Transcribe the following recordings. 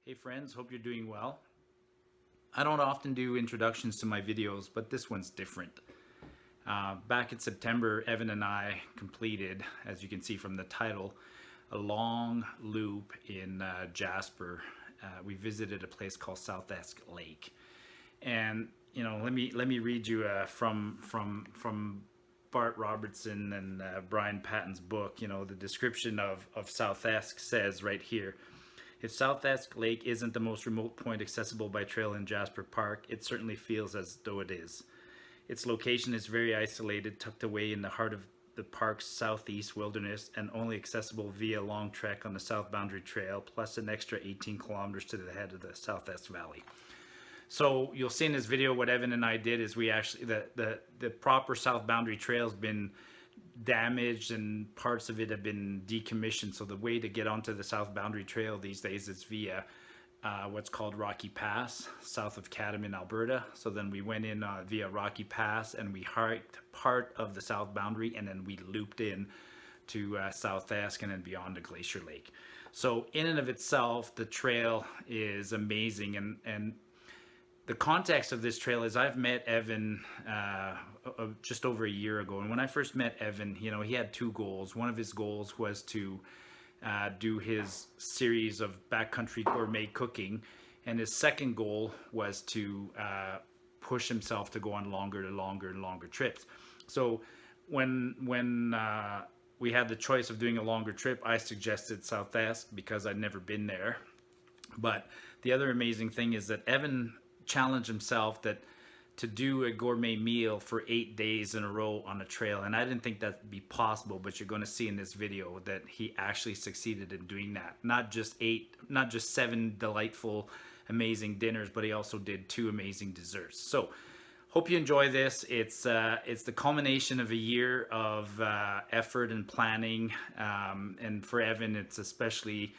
Hey friends, hope you're doing well. I don't often do introductions to my videos, but this one's different. Back in September, Evan and I completed, as you can see from the title, a long loop in Jasper. We visited a place called Southesk Lake, and let me read you from Bart Robertson and Brian Patton's book. The description of Southesk says right here: if Southesk Lake isn't the most remote point accessible by trail in Jasper Park, it certainly feels as though it is. Its location is very isolated, tucked away in the heart of the park's southeast wilderness, and only accessible via a long trek on the South Boundary Trail, plus an extra 18 kilometers to the head of the Southesk Valley. So you'll see in this video what Evan and I did is we actually, the proper South Boundary Trail has been damaged and parts of it have been decommissioned. So the way to get onto the South Boundary Trail these days is via what's called Rocky Pass, south of Cairn in Alberta. So then we went in via Rocky Pass and we hiked part of the South Boundary, and then we looped in to Southesk and then beyond to Glacier Lake. So in and of itself, the trail is amazing, and the context of this trail is I've met Evan just over a year ago, and when I first met Evan, he had two goals. One of his goals was to do his series of backcountry gourmet cooking, and his second goal was to push himself to go on longer trips. So when we had the choice of doing a longer trip, I suggested Southesk because I'd never been there. But the other amazing thing is that Evan challenged himself that to do a gourmet meal for 8 days in a row on a trail, and I didn't think that'd be possible, but you're going to see in this video that he actually succeeded in doing that. Not just 7 delightful amazing dinners, but he also did 2 amazing desserts. So hope you enjoy this. It's the culmination of a year of effort and planning, and for Evan it's especially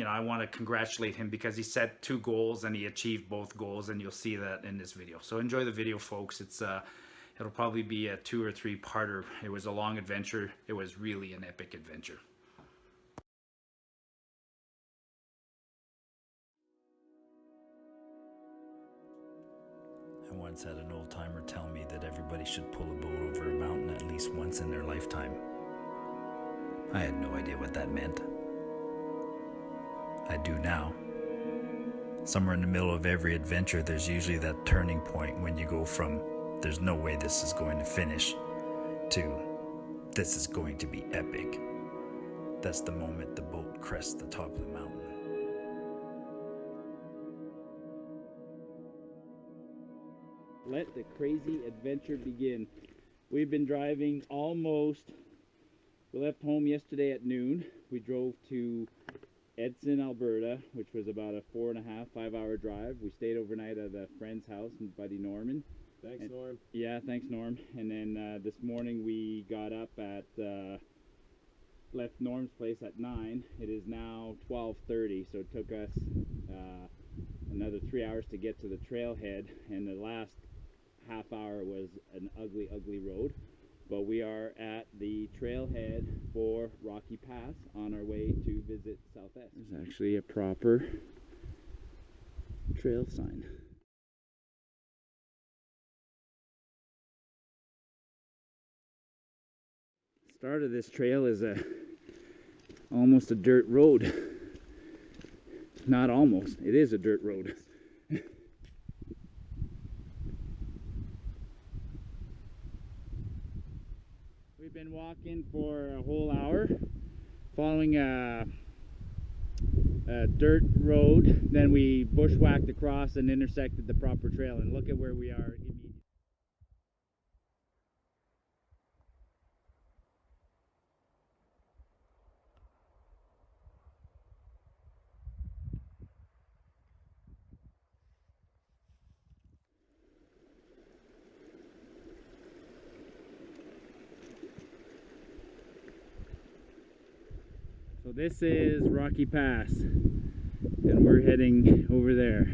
I want to congratulate him because he set 2 goals and he achieved both goals, and you'll see that in this video. So enjoy the video, folks. It'll probably be a 2 or 3 parter. It was a long adventure. It was really an epic adventure. I once had an old timer tell me that everybody should pull a boat over a mountain at least once in their lifetime. I had no idea what that meant. I do now. Somewhere in the middle of every adventure, there's usually that turning point when you go from "there's no way this is going to finish" to "this is going to be epic." That's the moment the boat crests the top of the mountain. Let the crazy adventure begin. We've been driving we left home yesterday at noon. We drove to Edson, Alberta, which was about a 4.5-5 hour drive. We stayed overnight at a friend's house, my buddy Norman. Thanks, Norm. Yeah, thanks, Norm. And then this morning we got up at left Norm's place at 9. It is now 12:30, so it took us another 3 hours to get to the trailhead, and the last half hour was an ugly road. But we are at the trailhead for Rocky Pass on our way to visit Southesk. There's actually a proper trail sign. The start of this trail is almost a dirt road. Not almost, it is a dirt road. We've been walking for a whole hour, following a dirt road. Then we bushwhacked across and intersected the proper trail, and look at where we are immediately. So this is Rocky Pass, and we're heading over there.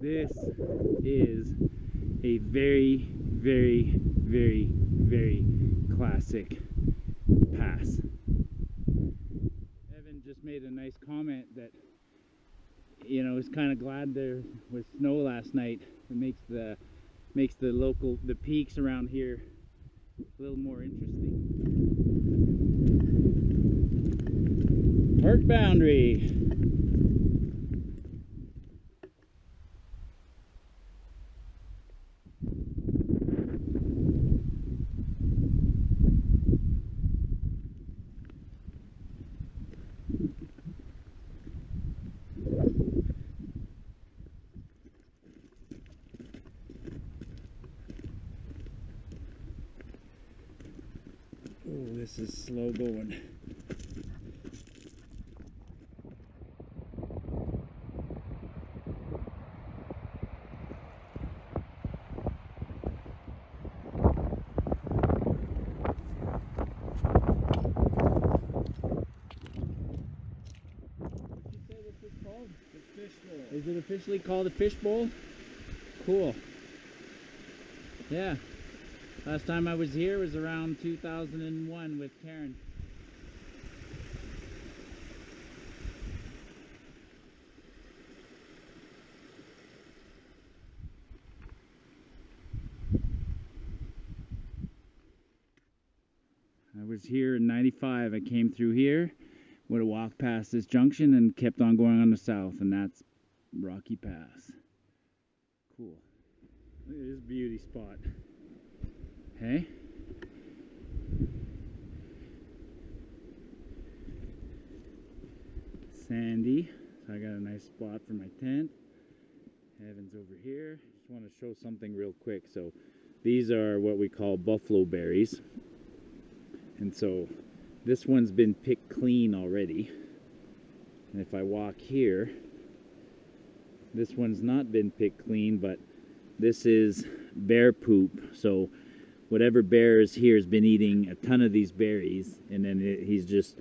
This is a very, very, very, very classic pass. Evan just made a nice comment that, you know, he's kind of glad there was snow last night. It makes the peaks around here a little more interesting. Park boundary. Oh, this is slow going. Is it officially called a fishbowl? Cool. Yeah. Last time I was here was around 2001 with Cairn. I was here in '95. I came through here, would have walked past this junction and kept on going on the south, and that's Rocky Pass. Cool. Look at this beauty spot. Hey? Sandy. So I got a nice spot for my tent. Evan's over here. Just want to show something real quick. So these are what we call buffalo berries. And so this one's been picked clean already. And if I walk here, this one's not been picked clean, but this is bear poop. So whatever bear is here has been eating a ton of these berries, and then he's just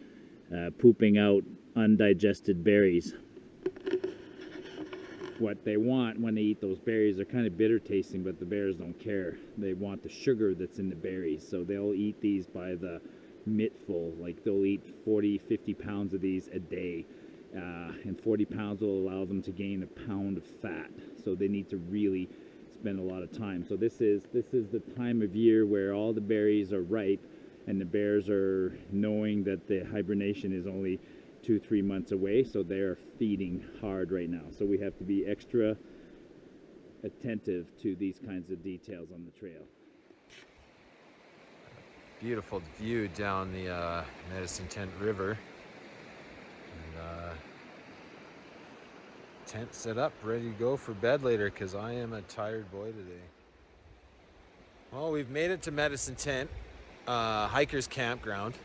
pooping out undigested berries. What they want when they eat those berries, they're kind of bitter tasting, but the bears don't care. They want the sugar that's in the berries, so they'll eat these by the mittful. Like they'll eat 40-50 pounds of these a day, and 40 pounds will allow them to gain a pound of fat, so they need to really spend a lot of time. So this is the time of year where all the berries are ripe, and the bears are knowing that the hibernation is only 2-3 months away, so they're feeding hard right now. So we have to be extra attentive to these kinds of details on the trail. Beautiful view down the Medicine Tent River. And, tent set up, ready to go for bed later, because I am a tired boy today. Well, we've made it to Medicine Tent, hiker's campground.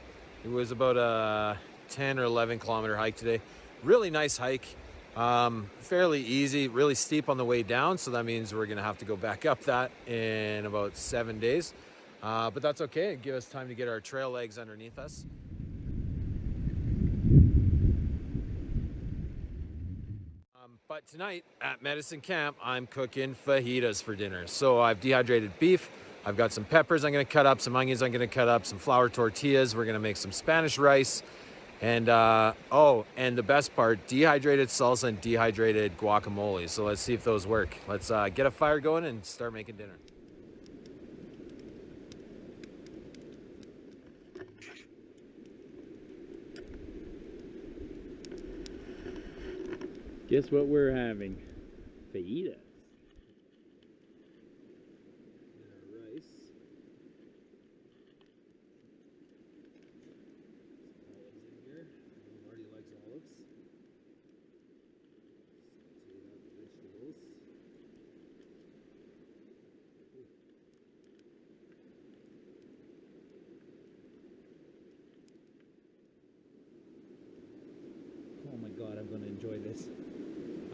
It was about a 10 or 11 kilometer hike today. Really nice hike, fairly easy, really steep on the way down, so that means we're gonna have to go back up that in about 7 days. But that's okay, give us time to get our trail legs underneath us. But tonight at Medicine Camp, I'm cooking fajitas for dinner. So I've dehydrated beef, I've got some peppers I'm gonna cut up, some onions I'm gonna cut up, some flour tortillas, we're gonna make some Spanish rice, and and the best part, dehydrated salsa and dehydrated guacamole. So let's see if those work. Let's get a fire going and start making dinner. Guess what we're having? Fajitas. And our rice. Olives in here. Marty likes olives. Saute out the vegetables. Oh my God, I'm going to enjoy this.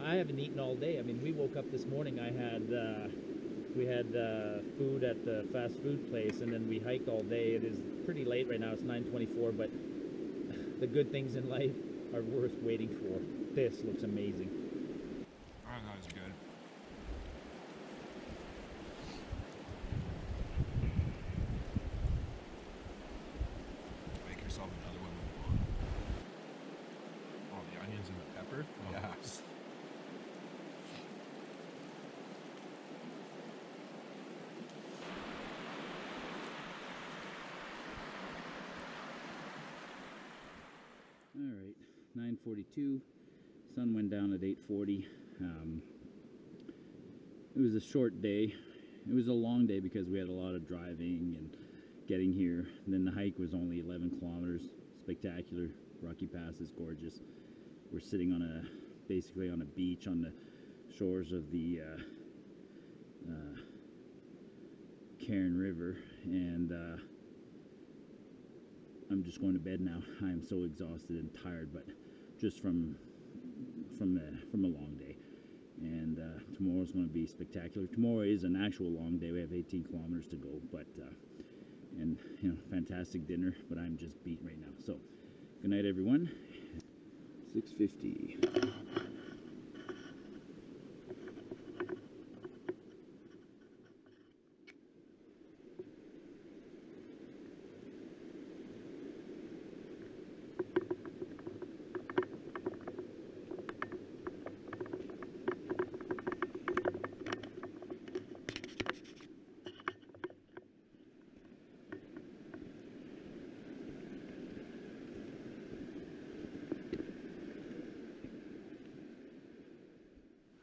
I haven't eaten all day. I mean, we woke up this morning. We had food at the fast food place, and then we hiked all day. It is pretty late right now. It's 9:24, but the good things in life are worth waiting for. This looks amazing. I thought it was good. Alright, 9:42. Sun went down at 8:40. It was a short day. It was a long day because we had a lot of driving and getting here. And then the hike was only 11 kilometers. Spectacular. Rocky Pass is gorgeous. We're sitting on basically on a beach on the shores of the Cairn River, and I'm just going to bed now. I am so exhausted and tired, but just from a long day. And tomorrow's going to be spectacular. Tomorrow is an actual long day. We have 18 kilometers to go, but and you know, fantastic dinner. But I'm just beat right now. So, good night, everyone. 6:50.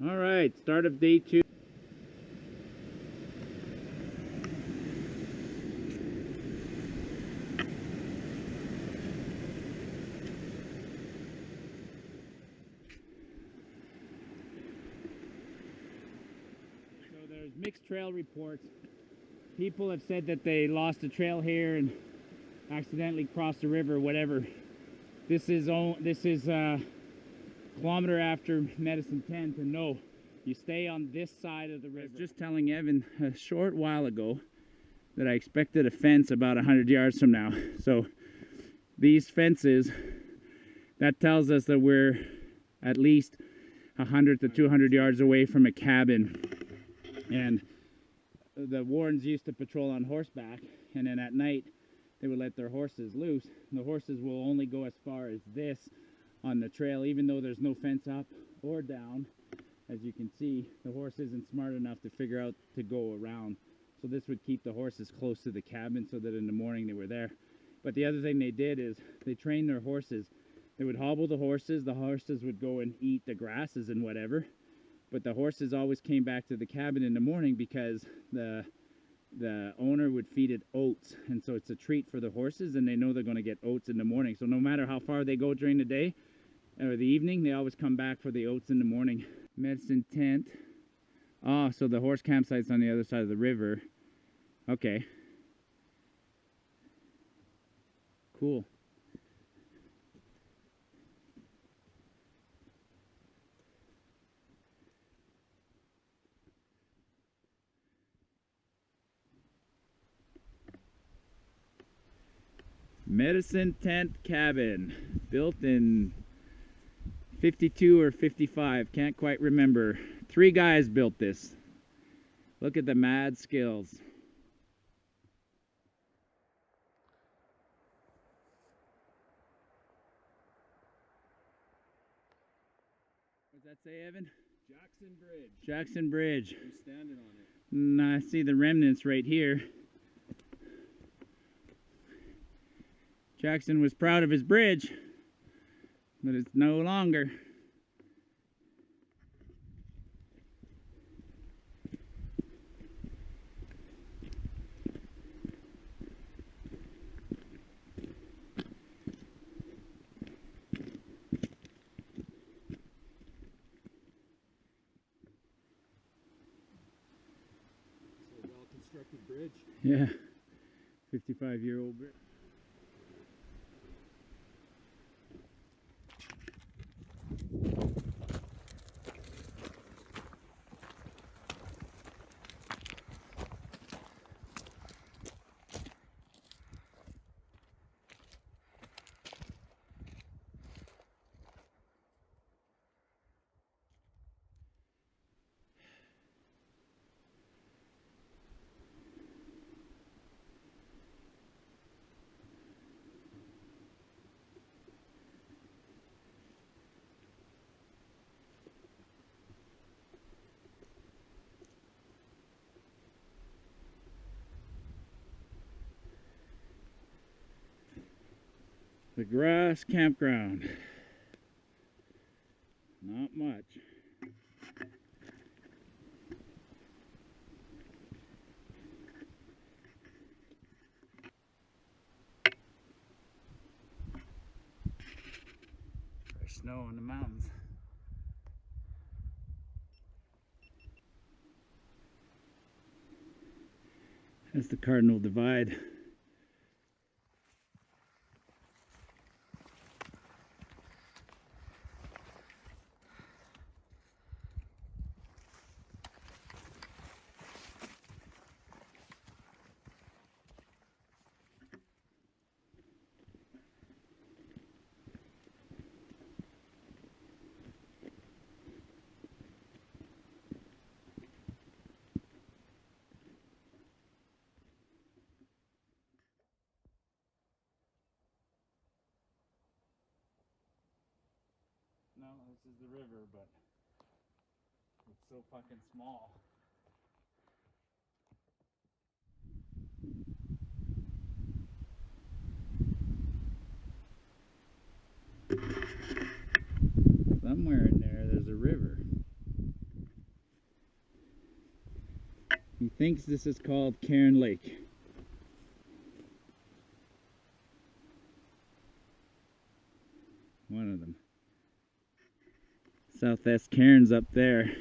All right, start of day 2. So there's mixed trail reports. People have said that they lost a trail here and accidentally crossed the river, whatever. This is kilometer after Medicine Tent, and no, you stay on this side of the river. I was just telling Evan a short while ago that I expected a fence about 100 yards from now. So these fences, that tells us that we're at least 100 to 200 yards away from a cabin. And the Warrens used to patrol on horseback, and then at night they would let their horses loose. And the horses will only go as far as this on the trail, even though there's no fence up or down. As you can see, the horse isn't smart enough to figure out to go around. So this would keep the horses close to the cabin so that in the morning they were there. But the other thing they did is they trained their horses. They would hobble the horses would go and eat the grasses and whatever. But the horses always came back to the cabin in the morning because the owner would feed it oats. And so it's a treat for the horses, and they know they're going to get oats in the morning. So no matter how far they go during the day, or the evening, they always come back for the oats in the morning. Medicine Tent. Oh, so the horse campsite's on the other side of the river. Okay. Cool. Medicine Tent cabin, built in 52 or 55, can't quite remember. 3 guys built this. Look at the mad skills. What does that say, Evan? Jackson Bridge. Jackson Bridge. We're standing on it. And I see the remnants right here. Jackson was proud of his bridge, but it's no longer. It's a well-constructed bridge. Yeah, 55-year-old bridge. the Grouse campground. Not much. There's snow in the mountains. That's the Cardinal Divide. No, this is the river, but it's so fucking small. Somewhere in there, there's a river. He thinks this is called Cairn Lake. One of them. Southesk Cairn's up there.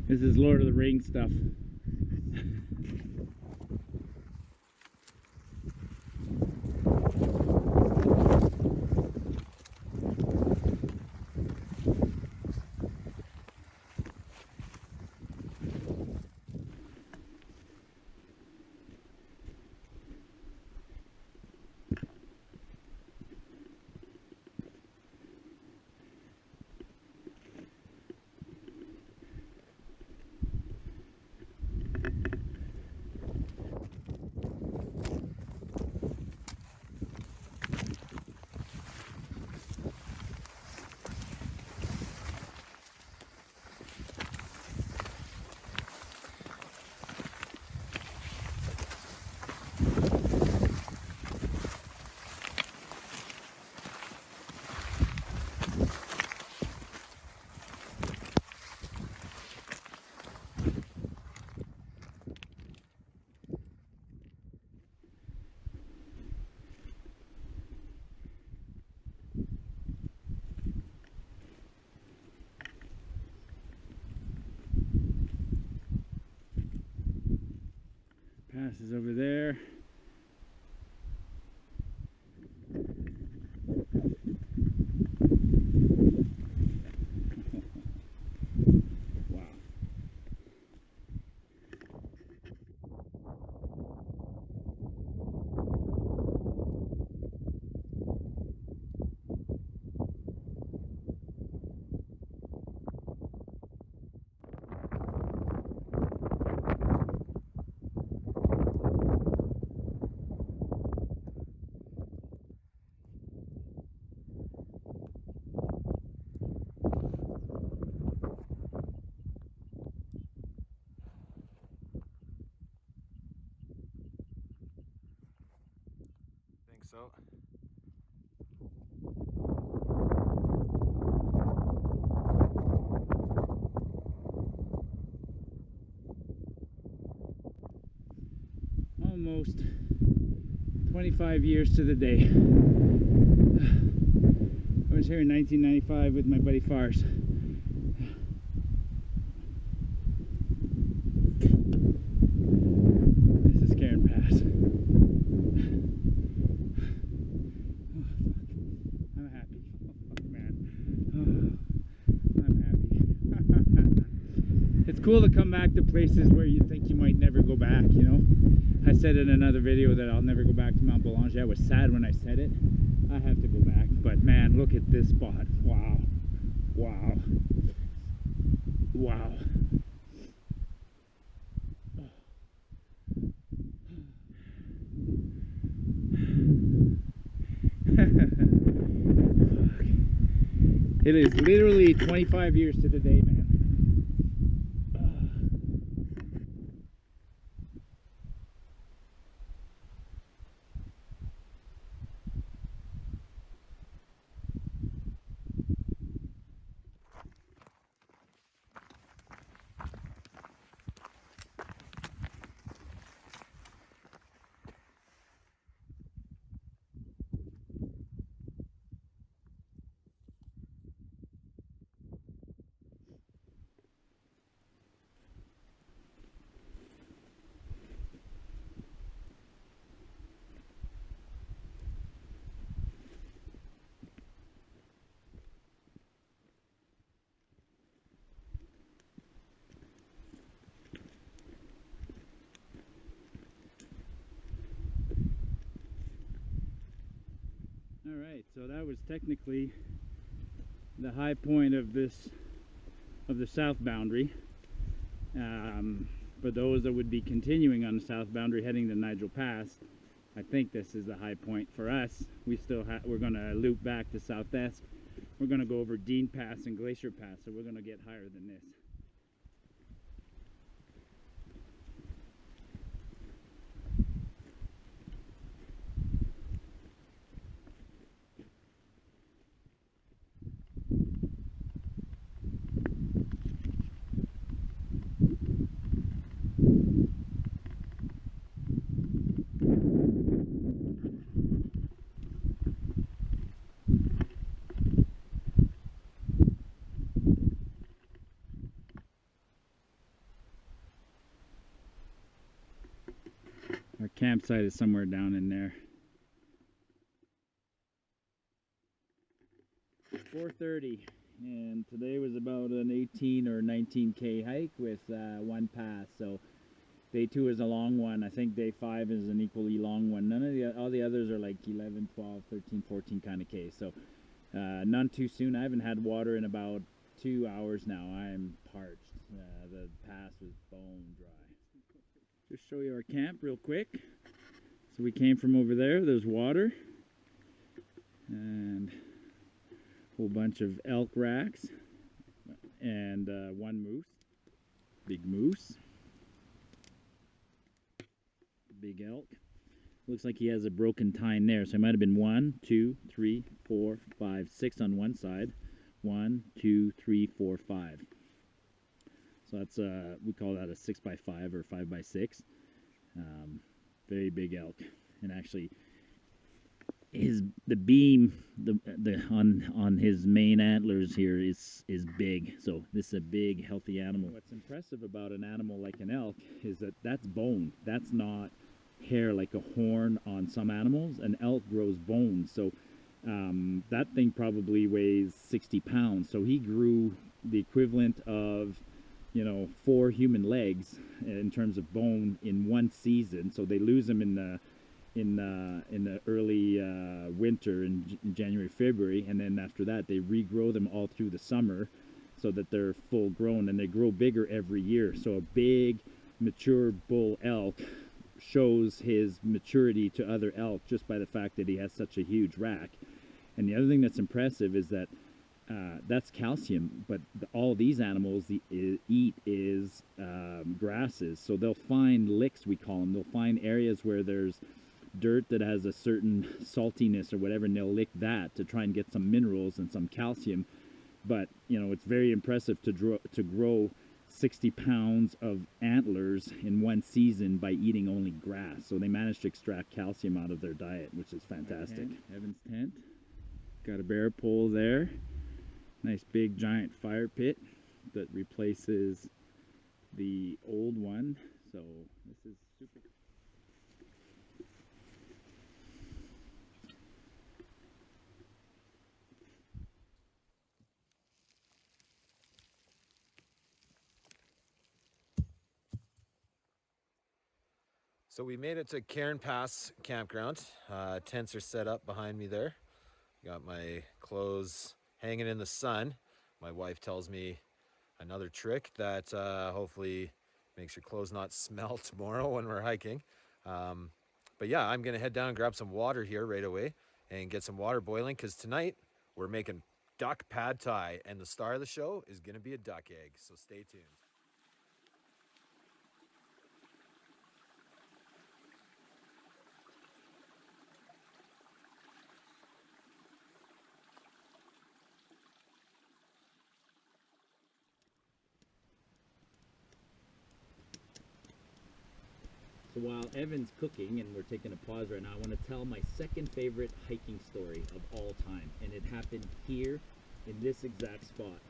This is Lord of the Rings stuff. Pass is over there. Wow. So Almost 25 years to the day. I was here in 1995 with my buddy Fars. This is Cairn Pass. I'm happy. Oh, fuck, man. Oh, I'm happy. It's cool to come back to places where you think you might never go back, you know? I said in another video that I'll never go back to Mount Boulanger. I was sad when I said it. I have to go back. But man, look at this spot. Wow. Wow. Wow. It is literally 25 years to the day, man. All right, so that was technically the high point of the south boundary. For those that would be continuing on the south boundary heading to Nigel Pass, I think this is the high point for us. We're going to loop back to Southesk. We're going to go over Dean Pass and Glacier Pass, so we're going to get higher than this. Our campsite is somewhere down in there. 4:30, and today was about an 18 or 19K hike with one pass. So day 2 is a long one. I think day 5 is an equally long one. All the others are like 11, 12, 13, 14 kind of K. So none too soon. I haven't had water in about 2 hours now. I am parched. The pass was bone dry. Just show you our camp real quick. So we came from over there. There's water and a whole bunch of elk racks and one moose, big moose, big elk. Looks like he has a broken tine there, so it might have been 1, 2, 3, 4, 5, 6 on one side. 1, 2, 3, 4, 5. So that's we call that a 6x5 or 5x6. Very big elk, and actually, the beam on his main antlers here is big. So this is a big, healthy animal. What's impressive about an animal like an elk is that that's bone. That's not hair like a horn on some animals. An elk grows bone, so that thing probably weighs 60 pounds. So he grew the equivalent of 4 human legs in terms of bone in one season. So they lose them in the early winter in January, February, and then after that they regrow them all through the summer so that they're full grown, and they grow bigger every year. So a big mature bull elk shows his maturity to other elk just by the fact that he has such a huge rack. And the other thing that's impressive is that that's calcium, but all these animals eat is grasses. So they'll find licks, we call them. They'll find areas where there's dirt that has a certain saltiness or whatever, and they'll lick that to try and get some minerals and some calcium. But it's very impressive to grow 60 pounds of antlers in one season by eating only grass. So they managed to extract calcium out of their diet, which is fantastic. Evan's tent. Got a bear pole there. Nice big giant fire pit that replaces the old one. So this is super. So we made it to Cairn Pass campground. Tents are set up behind me there. Got my clothes hanging in the sun. My wife tells me another trick that hopefully makes your clothes not smell tomorrow when we're hiking. But yeah, I'm gonna head down and grab some water here right away and get some water boiling, because tonight we're making duck pad thai, and the star of the show is gonna be a duck egg, so stay tuned. So while Evan's cooking and we're taking a pause right now, I want to tell my second favorite hiking story of all time. And it happened here in this exact spot.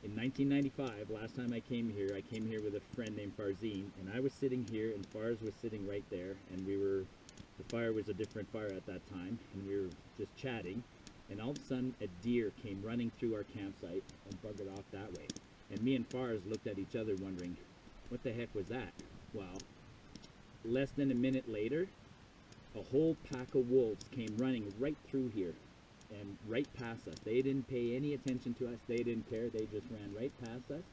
In 1995, last time I came here with a friend named Farsin, and I was sitting here and Fars was sitting right there, and the fire was a different fire at that time, and we were just chatting, and all of a sudden a deer came running through our campsite and buggered off that way. And me and Fars looked at each other wondering, what the heck was that? Well, less than a minute later, a whole pack of wolves came running right through here and right past us. They didn't pay any attention to us. They didn't care. They just ran right past us,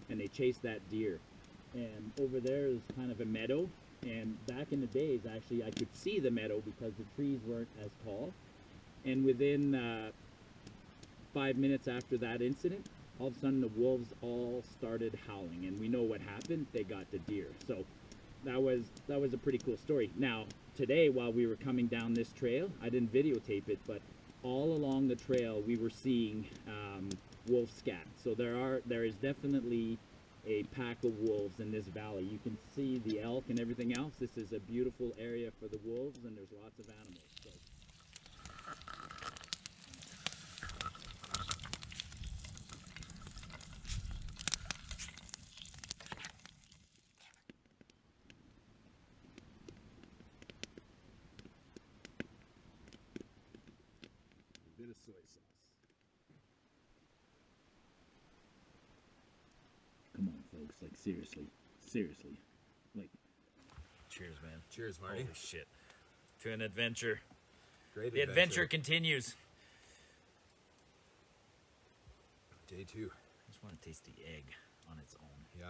and they chased that deer. And over there is kind of a meadow, and back in the days, actually, I could see the meadow because the trees weren't as tall. And within 5 minutes after that incident, all of a sudden the wolves all started howling, and we know what happened. They got the deer. So that was a pretty cool story. Now, today, while we were coming down this trail, I didn't videotape it, but all along the trail we were seeing wolf scat. So there is definitely a pack of wolves in this valley. You can see the elk and everything else. This is a beautiful area for the wolves, and there's lots of animals. So. A bit of soy sauce. Come on, folks. Like, seriously. Seriously. Like, Cheers, man. Cheers, Marty. Holy shit. To an adventure. Great The adventure continues. Day 2. I just want to taste the egg on its own. Yeah.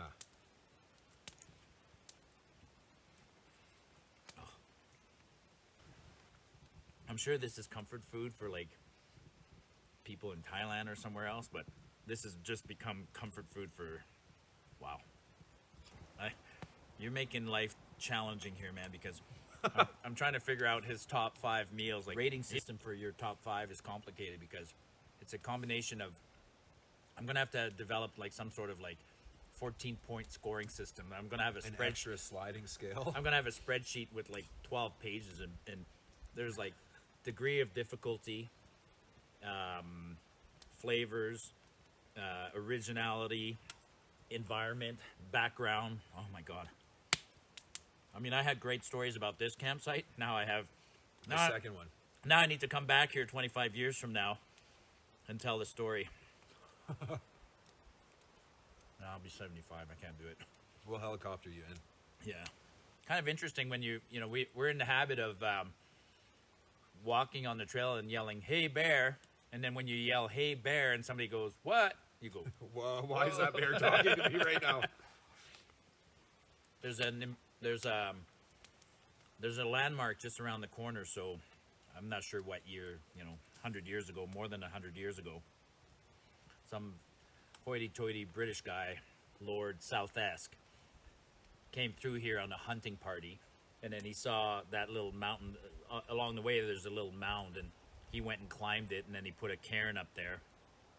Oh. I'm sure this is comfort food for like people in Thailand or somewhere else, but this has just become comfort food for, wow. You're making life challenging here, man, because I'm trying to figure out his top 5 meals. Like, rating system for your top 5 is complicated because it's a combination of, I'm gonna have to develop like some sort of like 14-point scoring system. I'm gonna have An extra sliding scale. I'm gonna have a spreadsheet with like 12 pages, and there's like degree of difficulty, flavors, originality, environment, background. Oh my god. I mean, I had great stories about this campsite. Now I have The second one. Now I need to come back here 25 years from now and tell the story. No, I'll be 75. I can't do it. We'll helicopter you in. Yeah. Kind of interesting when we're in the habit of walking on the trail and yelling, "Hey, bear." And then when you yell, "Hey, bear," and somebody goes, "What?" You go, Whoa, why is that bear talking to me right now? There's a landmark just around the corner, so I'm not sure what year, 100 years ago, more than 100 years ago. Some hoity-toity British guy, Lord Southesk, came through here on a hunting party, and then he saw that little mountain. Along the way, there's a little mound, and he went and climbed it, and then he put a cairn up there,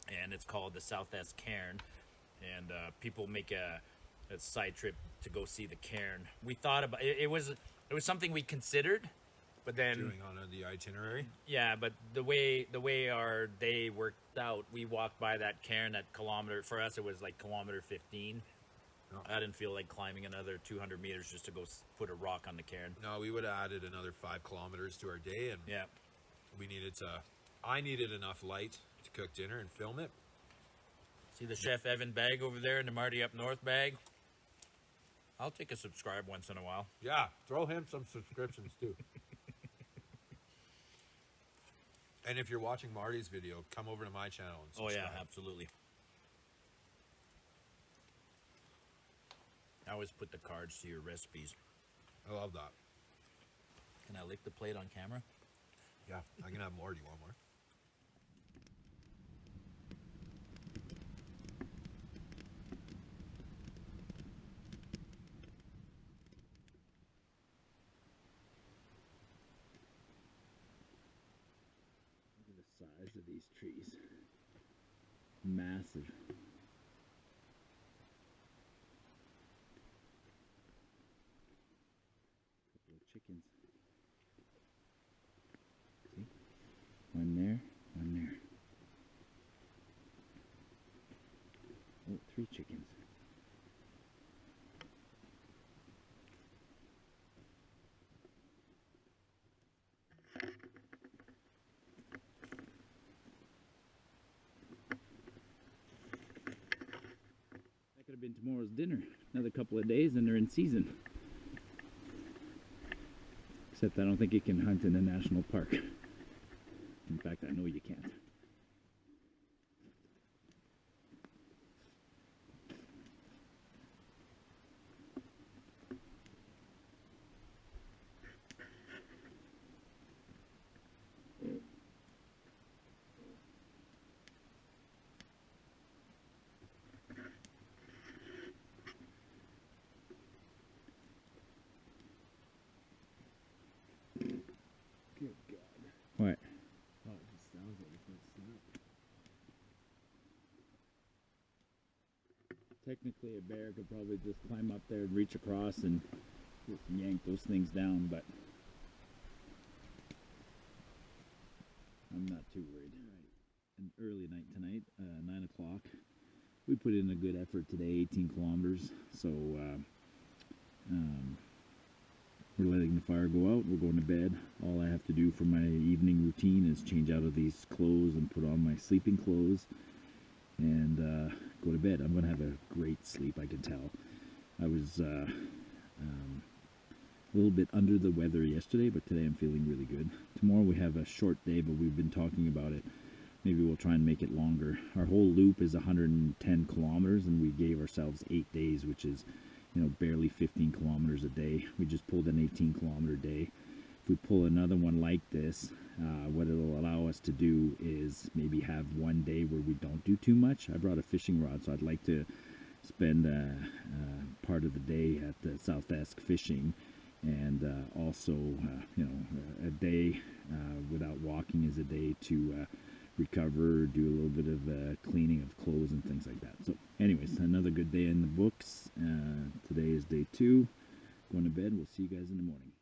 and it's called the Southesk Cairn, and people make a side trip to go see the cairn. We thought about it. It was something we considered, but then Doing on the itinerary. yeah, but the way our day worked out, we walked by that cairn at kilometer. For us, it was like kilometer 15. Oh. I didn't feel like climbing another 200 meters just to go put a rock on the cairn. No, we would have added another 5 kilometers to our day, and Yeah. I needed enough light to cook dinner and film it. See the Chef Evan bag over there in the Martyupnorth bag? I'll take a subscribe once in a while. Yeah, throw him some subscriptions too. And if you're watching Marty's video, come over to my channel and Oh subscribe. yeah, absolutely. always put the cards to your recipes. I love that. Can I lick the plate on camera? Yeah, I can have more. Do you want more? Look at the size of these trees. Massive. Couple of chickens. See? One there, one there. Oh, 3 chickens. That could have been tomorrow's dinner. Another couple of days and they're in season. Except I don't think you can hunt in a national park. In fact, I know you can't. Good God. What? Oh, it just sounds like it's going to snap. Technically, a bear could probably just climb up there and reach across and just yank those things down, but I'm not too worried. An early night tonight, 9 o'clock. We put in a good effort today, 18 kilometers, so we're letting the fire go out. We're going to bed. All I have to do for my evening routine is change out of these clothes and put on my sleeping clothes and go to bed. I'm going to have a great sleep, I can tell. I was a little bit under the weather yesterday, but today I'm feeling really good. Tomorrow we have a short day, but we've been talking about it. Maybe we'll try and make it longer. Our whole loop is 110 kilometers, and we gave ourselves 8 days, which is, you know, barely 15 kilometers a day. We just pulled an 18-kilometer day. If we pull another one like this, what it'll allow us to do is maybe have one day where we don't do too much. I brought a fishing rod, so I'd like to spend part of the day at the Southesk fishing, and also, you know, a day without walking is a day to recover, do a little bit of cleaning of clothes and things like that. So anyways, another good day in the books. Today is day 2. Going to bed. We'll see you guys in the morning.